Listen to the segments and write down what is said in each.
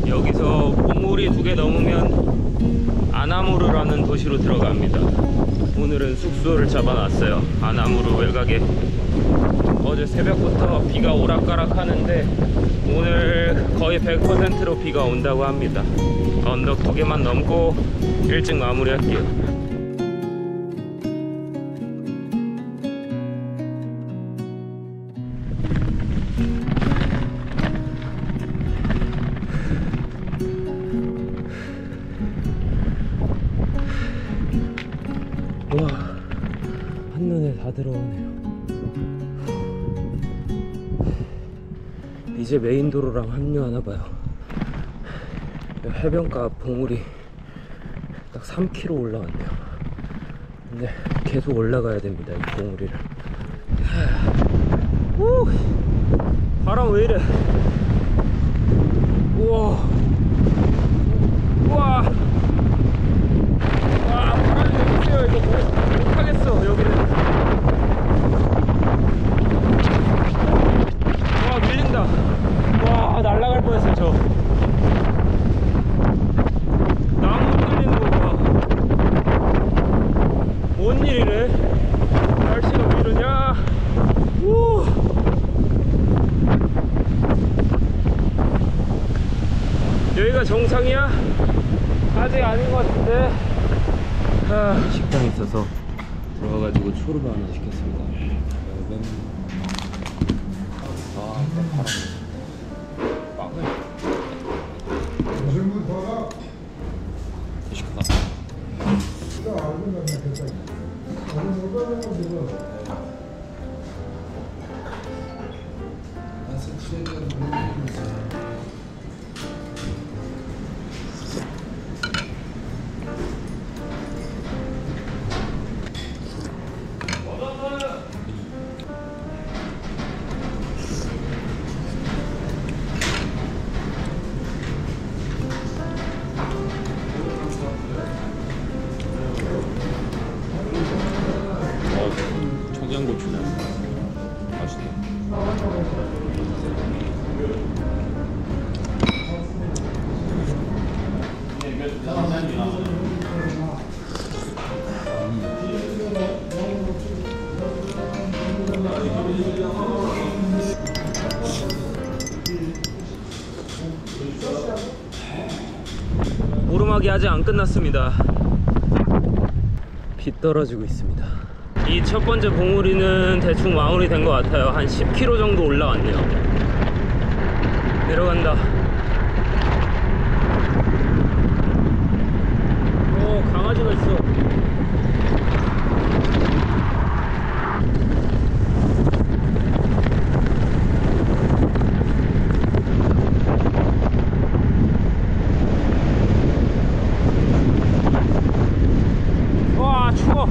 여기서 봉우리 2개 넘으면 아나무르라는 도시로 들어갑니다. 오늘은 숙소를 잡아놨어요. 아나무르 외곽에. 어제 새벽부터 비가 오락가락 하는데 오늘 거의 100%로 비가 온다고 합니다. 언덕 2개만 넘고 일찍 마무리할게요. 와, 한눈에 다 들어오네요. 이제 메인 도로랑 합류하나봐요. 해변가 앞 봉우리 딱 3km 올라왔네요. 근데 계속 올라가야 됩니다, 이 봉우리를. 오, 바람 왜 이래. 우와, 우와, 와, 바람이 너무 세요. 이거 못하겠어 여기는. 와, 밀린다. 와, 날아갈 뻔했어요. 저 나무 밀리는 거 봐. 뭔 일이래? 날씨가 왜 이러냐? 우! 여기가 정상이야? 아직 아닌 것 같은데. 식당에 있어서 들어가가지고 초르바 하나 시켰습니다. 일단 바람 빵을 시켰다. 청양고추네. 맛있네. 오르막이 아직 안 끝났습니다. 비 떨어지고 있습니다. 이 첫 번째 봉우리는 대충 마무리 된 것 같아요. 한 10km 정도 올라왔네요. 내려간다. 오, 강아지가 있어. 와, 추워.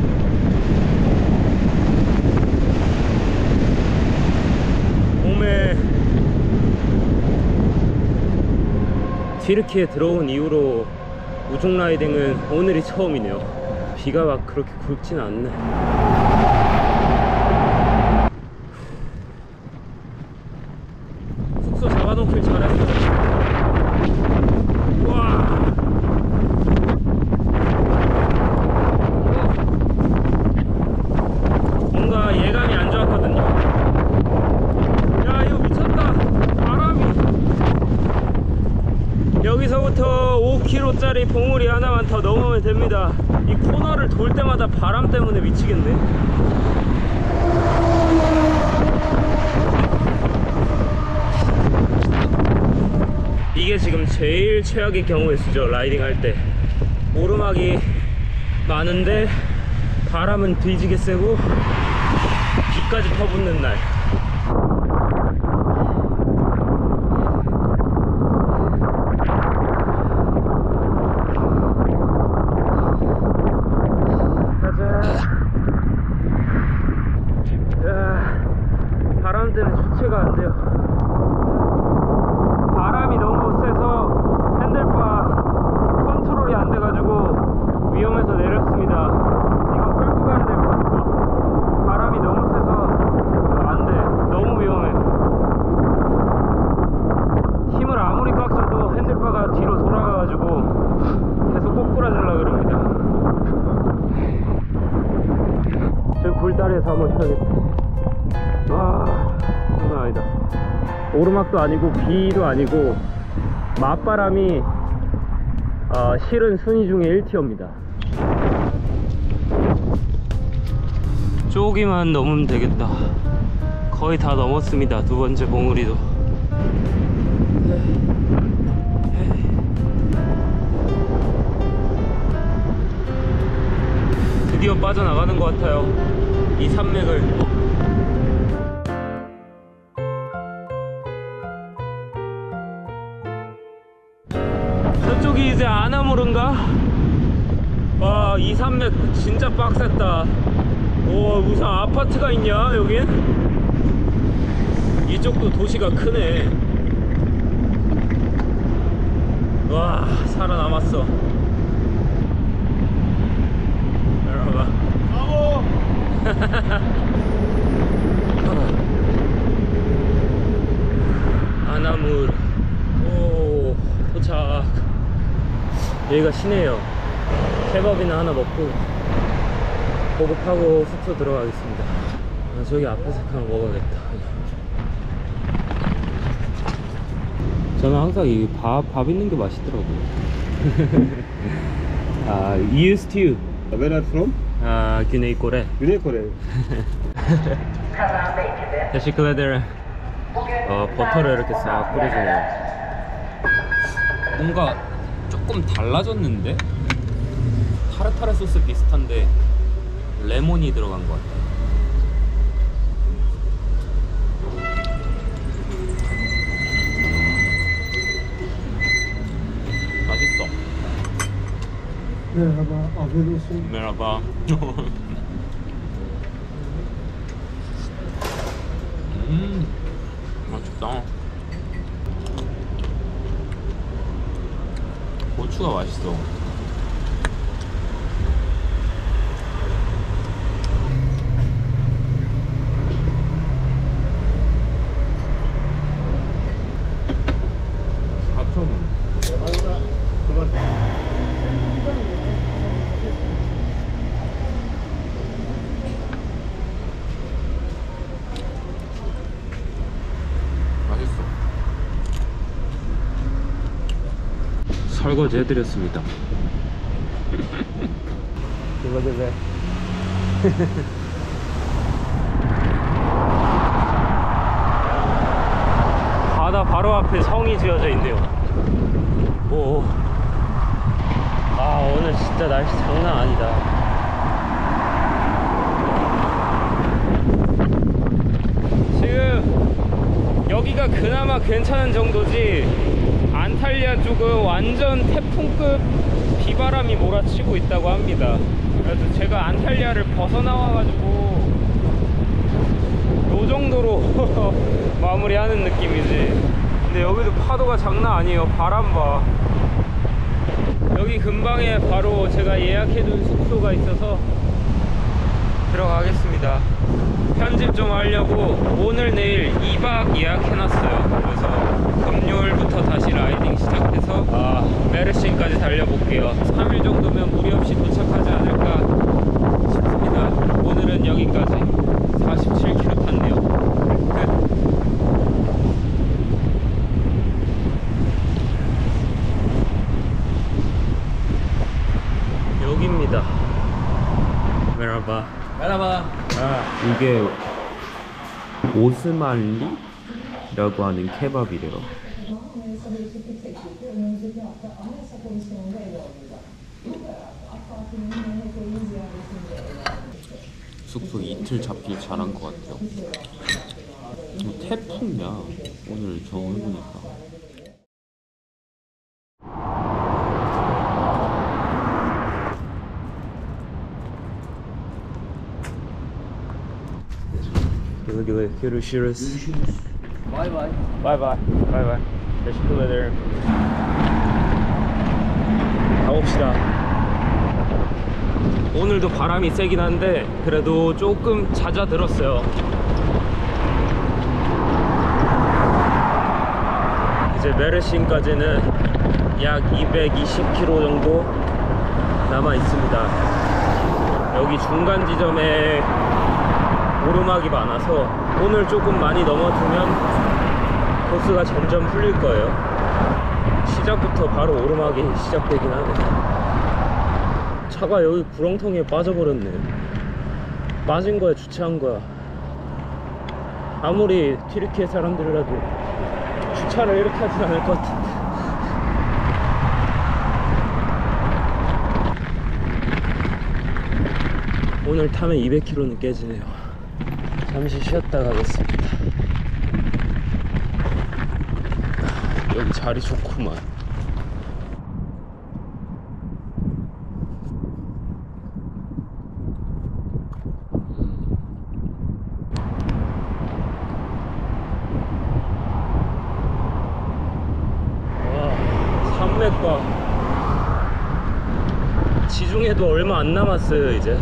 튀르키에 들어온 이후로 우중 라이딩은 오늘이 처음이네요. 비가 막 그렇게 굵진 않네. 숙소 잡아놓길 잘했어. 와, 뭔가 예감이 안 좋았거든요. 야, 이거 미쳤다. 바람이. 여기서부터 5km짜리 봉우리 하나만 더 넘으면 됩니다. 이 코너를 돌 때마다 바람 때문에 미치겠네. 이게 지금 제일 최악의 경우의 수죠. 라이딩 할 때 오르막이 많은데 바람은 뒤지게 세고 비까지 퍼붓는 날. 바람 때문에 주체가 안 돼요. 바람이 너무 세서 핸들바 컨트롤이 안 돼가지고 위험해서 내렸습니다. 이거 끌고 가야 될 것 같고 바람이 너무 세서 안 돼. 내려서 한번 쉬어야겠다. 와, 장난 아니다. 오르막도 아니고 비도 아니고 맞바람이 실은 순위 중에 1티어입니다. 쪼기만 넘으면 되겠다. 거의 다 넘었습니다. 두 번째 봉우리도. 드디어 빠져나가는 것 같아요, 이 산맥을. 저쪽이 이제 아나무르인가? 와, 이 산맥 진짜 빡셌다. 오, 무슨 아파트가 있냐 여긴? 이쪽도 도시가 크네. 와, 살아남았어. 여러분 아나무르. 오, 도착. 여기가 시내예요. 케밥이나 하나 먹고 보급하고 숙소 들어가겠습니다. 저기 앞에서 그냥 먹어야겠다. 저는 항상 이 밥 있는 게 맛있더라고요. 이유 스튜. Where are you from? 기네이 꼬레. Guinea Korea. 데시클레들 버터를 이렇게 싹 뿌려주네요. 뭔가 조금 달라졌는데? 타르타르 소스 비슷한데 레몬이 들어간 것 같아요. 맛있어. Merhaba, afiyet olsun. 메라바. 맛있다. 고추가 맛있어. 맛있어. 설거지 해드렸습니다. 이거들래. 바다 바로 앞에 성이 지어져 있네요. 오. 오늘 진짜 날씨 장난 아니다. 지금 여기가 그나마 괜찮은 정도지 안탈리아 쪽은 완전 태풍급 비바람이 몰아치고 있다고 합니다. 그래서 제가 안탈리아를 벗어나와가지고 요 정도로 마무리하는 느낌이지. 근데 여기도 파도가 장난 아니에요. 바람 봐. 여기 근방에 바로 제가 예약해둔 숙소가 있어서 들어가겠습니다. 편집 좀 하려고 오늘 내일 2박 예약해놨어요. 그래서 금요일부터 다시 라이딩 시작해서 메르신까지 달려볼게요. 3일 정도면 무리 없이 도착하지 않을까 싶습니다. 오늘은 여기까지 47km 탔네요. 끝. 여기입니다. 메라바. 메라바. 이게 오스말리라고 하는 케밥이래요. 숙소 이틀 잡길 잘한 것 같아요. 태풍이야 오늘 정을 보니까. Görüşürüz. Bye bye. Bye bye. Bye bye. Teşekkürler. 가봅시다. 오늘도 바람이 세긴 한데 그래도 조금 잦아들었어요. 이제 메르신까지는 약 220km 정도 남아 있습니다. 여기 중간 지점에 오르막이 많아서 오늘 조금 많이 넘어두면 코스가 점점 풀릴 거예요. 시작부터 바로 오르막이 시작되긴 하네. 차가 여기 구렁텅이에 빠져버렸네. 빠진 거야, 주차한 거야? 아무리 튀르키예 사람들이라도 주차를 이렇게 하진 않을 것 같은데. 오늘 타면 200km는 깨지네요. 잠시 쉬었다 가겠습니다. 여기 자리 좋구만. 와, 산맥과 지중해도 얼마 안 남았어요. 이제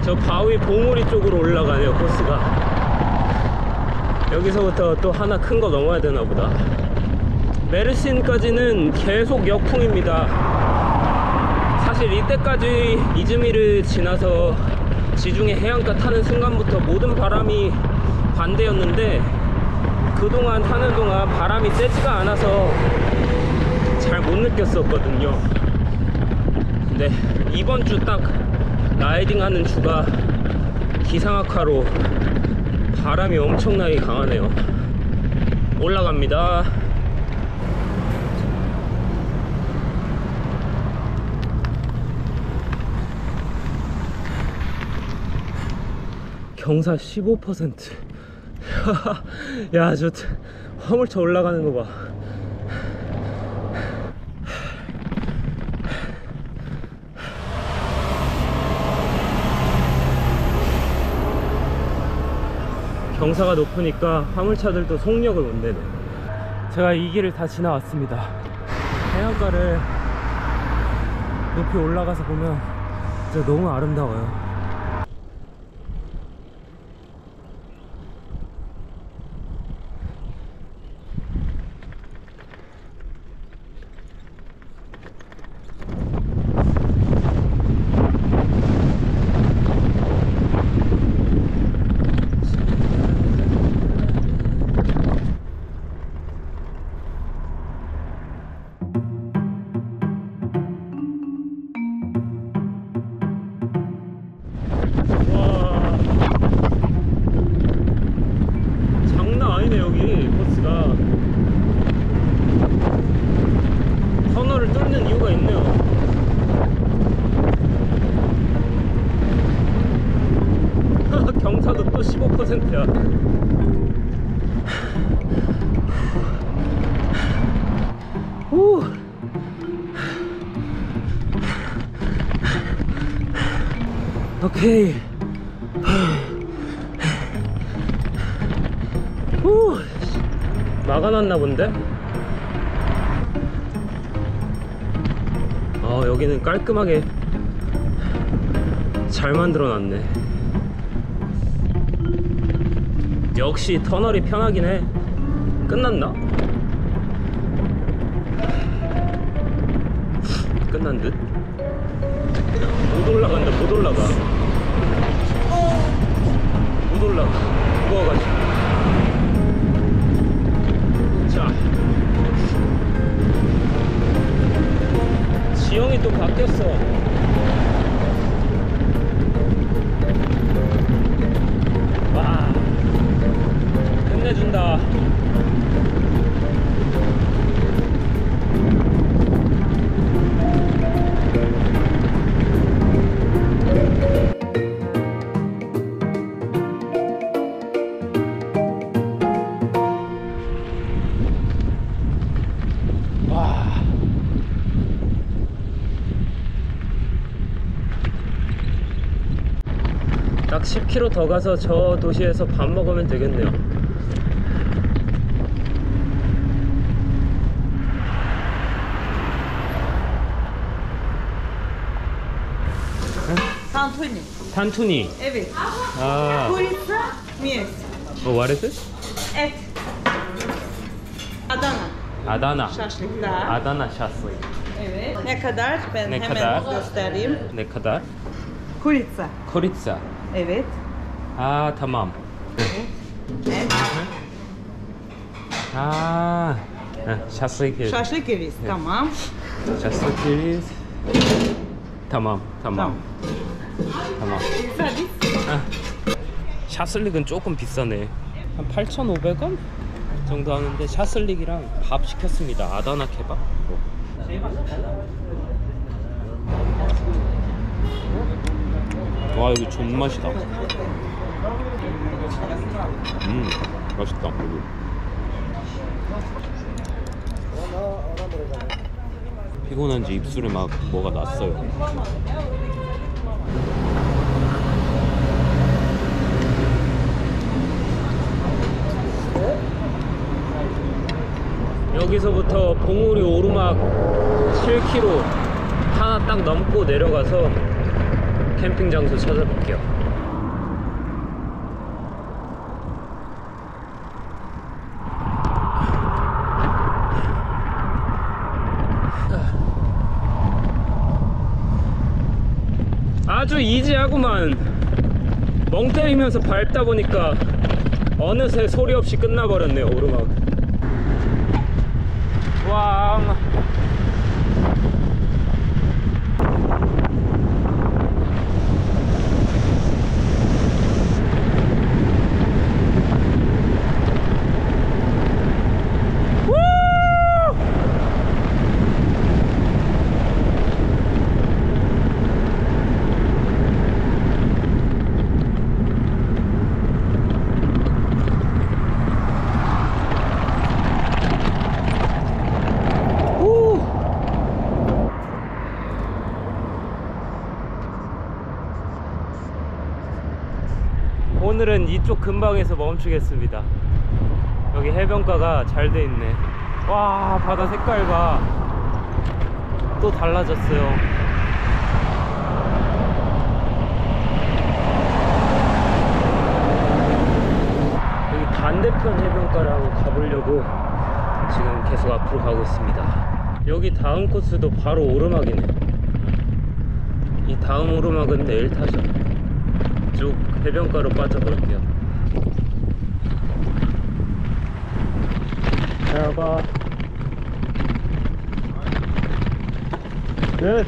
저 바위 봉우리 쪽으로 올라가네요. 코스가 여기서부터 또 하나 큰 거 넘어야 되나 보다. 메르신까지는 계속 역풍입니다. 사실 이때까지 이즈미를 지나서 지중해 해안가 타는 순간부터 모든 바람이 반대였는데, 그동안 타는 동안 바람이 세지가 않아서 잘 못 느꼈었거든요. 근데 이번 주 딱 라이딩 하는 주가 기상악화로 바람이 엄청나게 강하네요. 올라갑니다. 경사 15%. 야, 저 화물차 올라가는 거 봐. 경사가 높으니까 화물차들도 속력을 못 내네. 제가 이 길을 다 지나왔습니다. 해안가를 높이 올라가서 보면 진짜 너무 아름다워요. 여기 코스가 터널을 뚫는 이유가 있네요. 경사도 또 15%야. 오. 오케이. 후, 막아놨나 본데? 여기는 깔끔하게 잘 만들어놨네. 역시 터널이 편하긴 해. 끝났나? 끝난 듯? 못 올라간다. 못 올라가. 못 올라가. 무거워가지고. 자, 지형이 또 바뀌었어. 와, 끝내준다. 딱 10km 더 가서 저 도시에서 밥 먹으면 되겠네요. Tantuni. 탄투니. Evet. 아, Kuritsa, mies. what is it? Et. Adana. 아다나. Şaşlıklar. 아다나 샤슬리. Evet. Ne kadar? Ben Ne hemen kadar? göstereyim. 네카다. Kuritsa. 코리ца. Evet. 아, tamam. Ah, şaşlık yeriz. Şaşlık yeriz. Tamam. Şaşlık yeriz. Tamam, tamam. tamam. Hadi. 샤슬릭은 조금 비싸네. 한 8,500원 정도 하는데 샤슬릭이랑 밥 시켰습니다. 아다나 케밥. 와, 여기 존맛이다. 맛있다. 여기. 피곤한지 입술에 막 뭐가 났어요. 여기서부터 봉우리 오르막 7km 하나 딱 넘고 내려가서 캠핑 장소 찾아볼게요. 아주 이지하구만. 멍 때리면서 밟다 보니까 어느새 소리 없이 끝나버렸네요, 오르막. 왕. 오늘은 이쪽 근방에서 멈추겠습니다. 여기 해변가가 잘 돼 있네. 와, 바다 색깔 봐. 또 달라졌어요. 여기 반대편 해변가를 한번 가보려고 지금 계속 앞으로 가고 있습니다. 여기 다음 코스도 바로 오르막이네. 이 다음 오르막은 내일 타죠. 쭉 해변가로 빠져볼게요. 잘 가. 네.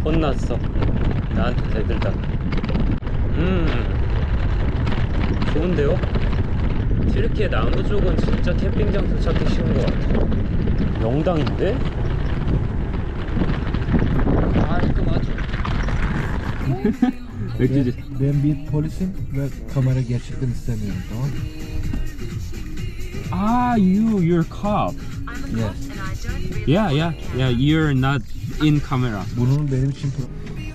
혼났어. 나한테 대들다가. 좋은데요? 튀르키예 남부 쪽은 진짜 캠핑 장소 찾기 쉬운 것 같아. 명당인데? Harikamaç. Bekleyeceğiz. Ben bir polisim ve kamera gerçekten istemiyorum, tamam? Ah, you're cop. Yes. Yeah, you're not in camera. Bunun benim için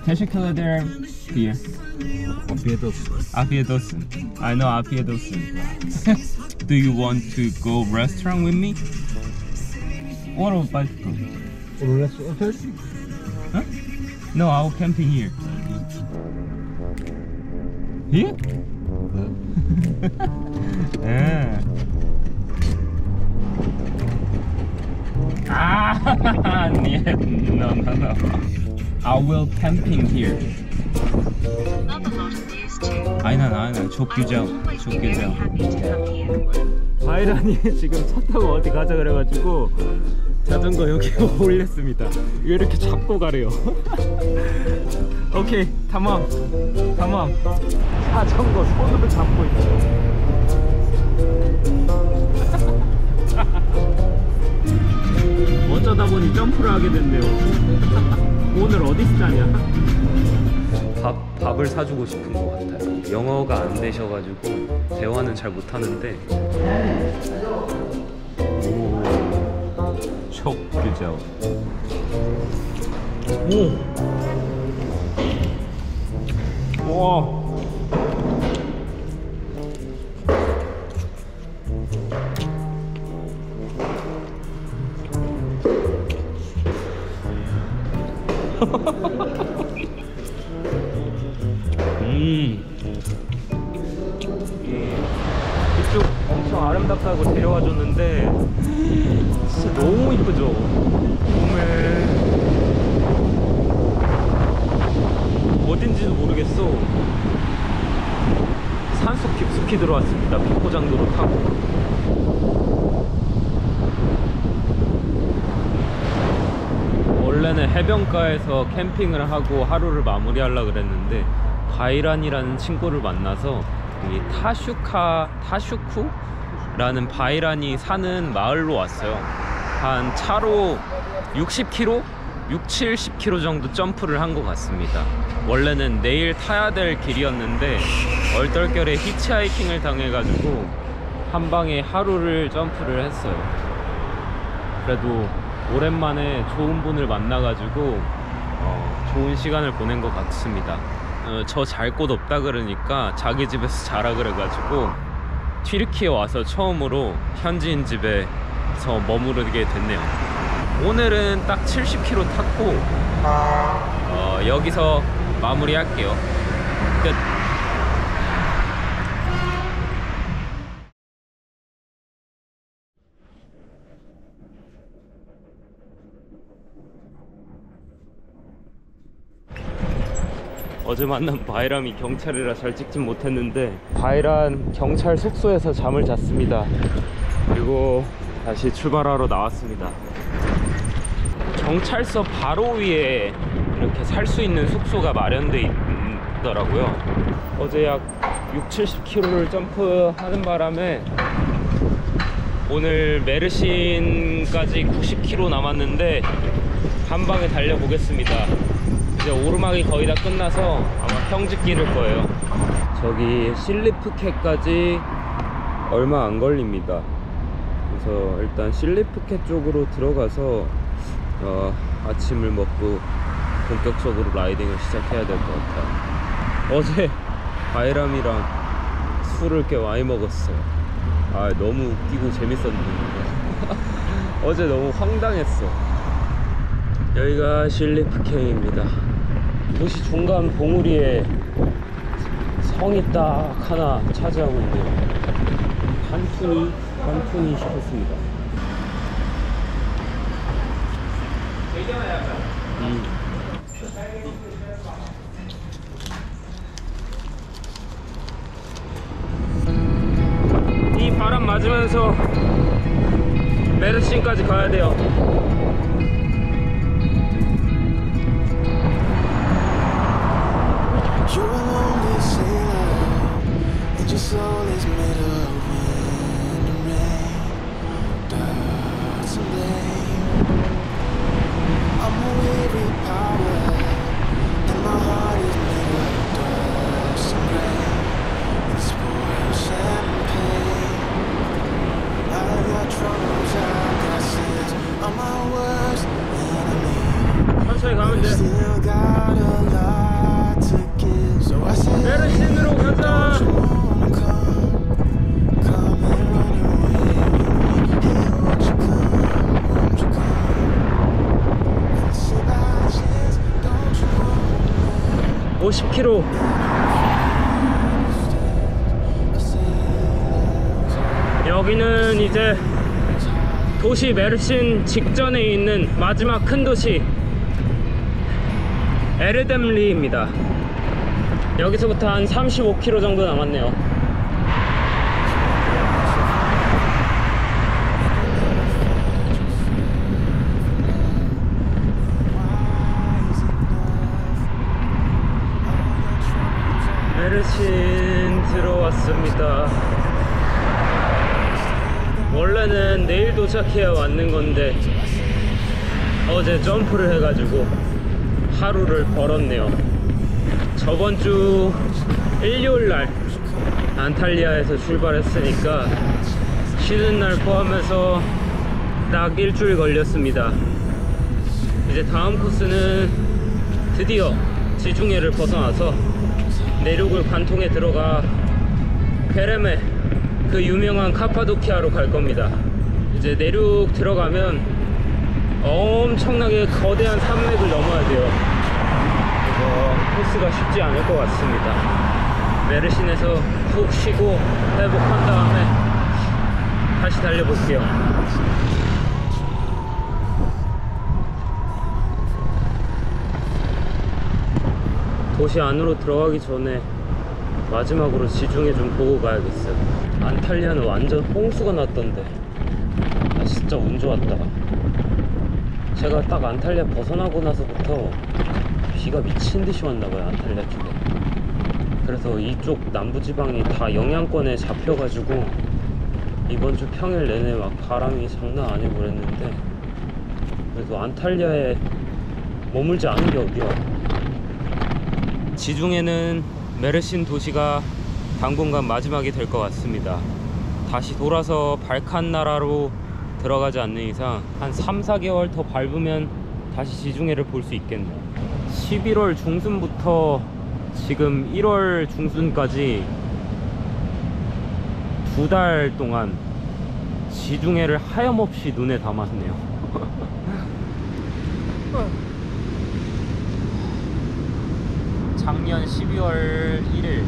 Teşekkür ederim. Here. afiyet olsun. Afiyet olsun. I know afiyet olsun. Do you want to go restaurant with me? Or bicycle? Orası otel. Huh? No, I'll camping here. Here? Yeah. Ah, no. I will camping here. 아니나 çok güzel. 바이란이 지금 차 타고 어디 가자 그래가지고 자전거 여기 올렸습니다. 왜 이렇게 잡고 가래요? 오케이, tamam. 자전거 손으로 잡고 있어. 어쩌다 보니 점프를 하게 됐네요. 오늘 어디서 자냐? 밥을 사주고 싶은 것 같아요. 영어가 안 되셔가지고 대화는 잘 못하는데. 오, çok güzel. 오, 와. 이쪽 엄청 엄청 아름답다고 데려와 줬는데 진짜 너무 이쁘죠? 정말 어딘지도 모르겠어. 산속 깊숙이 들어왔습니다. 비포장도로 타고. 원래는 해변가에서 캠핑을 하고 하루를 마무리하려고 그랬는데 바이란이라는 친구를 만나서 이 타슈쿠라는 바이란이 사는 마을로 왔어요. 한 차로 60km? 70km 정도 점프를 한 것 같습니다. 원래는 내일 타야 될 길이었는데 얼떨결에 히치하이킹을 당해가지고 한 방에 하루를 점프를 했어요. 그래도 오랜만에 좋은 분을 만나가지고 좋은 시간을 보낸 것 같습니다. 저 잘 곳 없다 그러니까 자기 집에서 자라 그래가지고 튀르키예 와서 처음으로 현지인 집에서 머무르게 됐네요. 오늘은 딱 70km 탔고 여기서 마무리할게요. 끝. 어제 만난 바이람이 경찰이라 잘 찍진 못했는데 바이란 경찰 숙소에서 잠을 잤습니다. 그리고 다시 출발하러 나왔습니다. 경찰서 바로 위에 이렇게 살 수 있는 숙소가 마련돼 있더라고요. 어제 약 60-70km를 점프하는 바람에 오늘 메르신까지 90km 남았는데 한 방에 달려보겠습니다. 이제 오르막이 거의 다 끝나서 아마 평지 끼를 거예요. 저기 실리프케까지 얼마 안 걸립니다. 그래서 일단 실리프케 쪽으로 들어가서 아침을 먹고 본격적으로 라이딩을 시작해야 될 것 같아요. 어제 바이람이랑 술을 꽤 많이 먹었어요. 너무 웃기고 재밌었는데 어제 너무 황당했어. 여기가 실리프케입니다. 도시 중간 봉우리에 성이 딱 하나 차지하고 있네요. 한푼이 싶었습니다. 이 바람 맞으면서 메르신까지 가야 돼요. You're a lonely sailor, and your soul is made of wind and rain, dust and blame. I'm a weary power, and my heart is made of dust and rain, and spoiled champagne. I got troubles, I got sins, I'm my worst enemy. 천천히 가면 돼. Still got a lot to give, so I said, 메르신으로 가자. come and run away with me. Hey, won't you come and say by chance, don't you want 50km. 여기는 이제 도시 메르신 직전에 있는 마지막 큰 도시 에르뎀리입니다. 여기서부터 한 35km 정도 남았네요. 메르신 들어왔습니다. 원래는 내일 도착해야 왔는 건데 어제 점프를 해가지고 하루를 벌었네요. 저번 주 일요일날 안탈리아에서 출발했으니까 쉬는 날 포함해서 딱 일주일 걸렸습니다. 이제 다음 코스는 드디어 지중해를 벗어나서 내륙을 관통해 들어가 페레메, 그 유명한 카파도키아로 갈 겁니다. 이제 내륙 들어가면 엄청나게 거대한 산맥을 넘어야 돼요. 그래서 코스가 쉽지 않을 것 같습니다. 메르신에서 푹 쉬고 회복한 다음에 다시 달려볼게요. 도시 안으로 들어가기 전에 마지막으로 지중해 좀 보고 가야겠어요. 안탈리아는 완전 홍수가 났던데. 아 진짜 운 좋았다. 제가 딱 안탈리아 벗어나고 나서부터 비가 미친듯이 왔나봐요, 안탈리아 쪽에. 그래서 이쪽 남부지방이 다 영향권에 잡혀가지고 이번 주 평일 내내 막 바람이 장난 아니고 그랬는데, 그래도 안탈리아에 머물지 않은 게 어디야. 지중해는 메르신 도시가 당분간 마지막이 될 것 같습니다. 다시 돌아서 발칸 나라로 들어가지 않는 이상 한 3-4개월 더 밟으면 다시 지중해를 볼 수 있겠네요. 11월 중순부터 지금 1월 중순까지 2달 동안 지중해를 하염없이 눈에 담았네요. 작년 12월 1일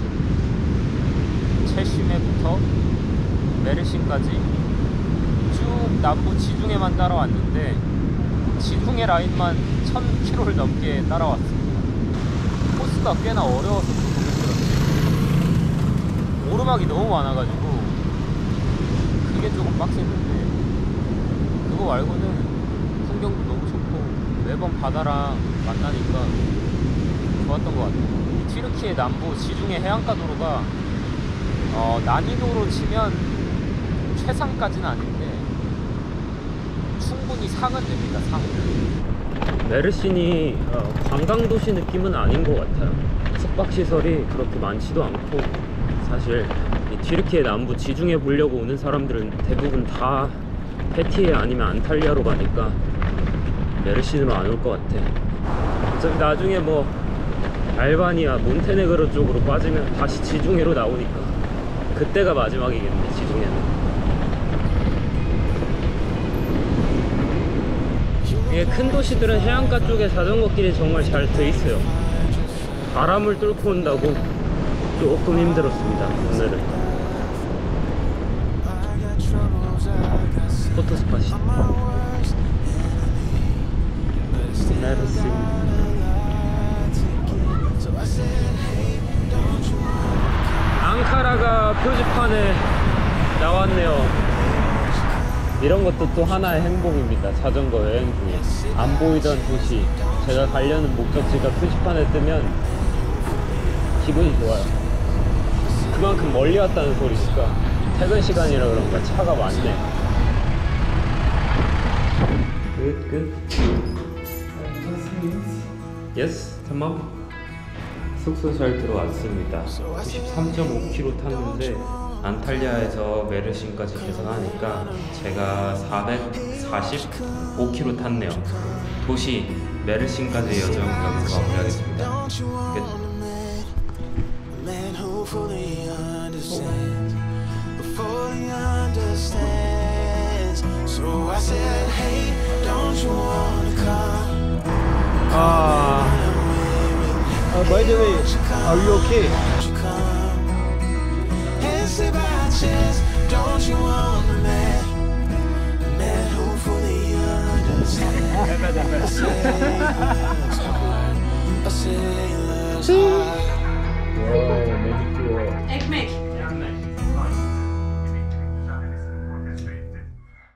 채심해부터 메르신까지 쭉 남부 지중해만 따라왔는데 지중해 라인만 1000km를 넘게 따라왔습니다. 코스가 꽤나 어려워서 좀 힘들었지. 오르막이 너무 많아가지고 그게 조금 빡셌는데, 그거 말고는 풍경도 너무 좋고 매번 바다랑 만나니까 좋았던 것 같아요. 튀르키예 남부 지중해 해안가 도로가 난이도로 치면 최상까지는 아닌데 충분히 상은 됩니다. 상. 메르신이 관광도시 느낌은 아닌 것 같아요. 숙박시설이 그렇게 많지도 않고, 사실 이 튀르키예 남부 지중해 보려고 오는 사람들은 대부분 다 페티에 아니면 안탈리아로 가니까 메르신으로 안 올 것 같아. 어차피 나중에 뭐 알바니아, 몬테네그로 쪽으로 빠지면 다시 지중해로 나오니까 그때가 마지막이겠네, 지중해는. 이게 큰 도시들은 해안가 쪽에 자전거 길이 정말 잘 돼 있어요. 바람을 뚫고 온다고 조금 힘들었습니다, 오늘은. 포토스팟이 메르신. 앙카라가 표지판에 나왔네요. 이런 것도 또 하나의 행복입니다. 자전거 여행 중에 안 보이던 도시, 제가 가려는 목적지가 표지판에 뜨면 기분이 좋아요. 그만큼 멀리 왔다는 소리니까. 퇴근 시간이라 그런가 차가 많네. 끝. 예스, tamam. 숙소 잘 들어왔습니다. 93.5km 탔는데 안탈리아에서 메르신까지 계산하니까 제가 445km 탔네요. 도시 메르신까지 여정 여기서 마무리하겠습니다. 끝. By the way, are you okay? Don't you want a man who fully understands?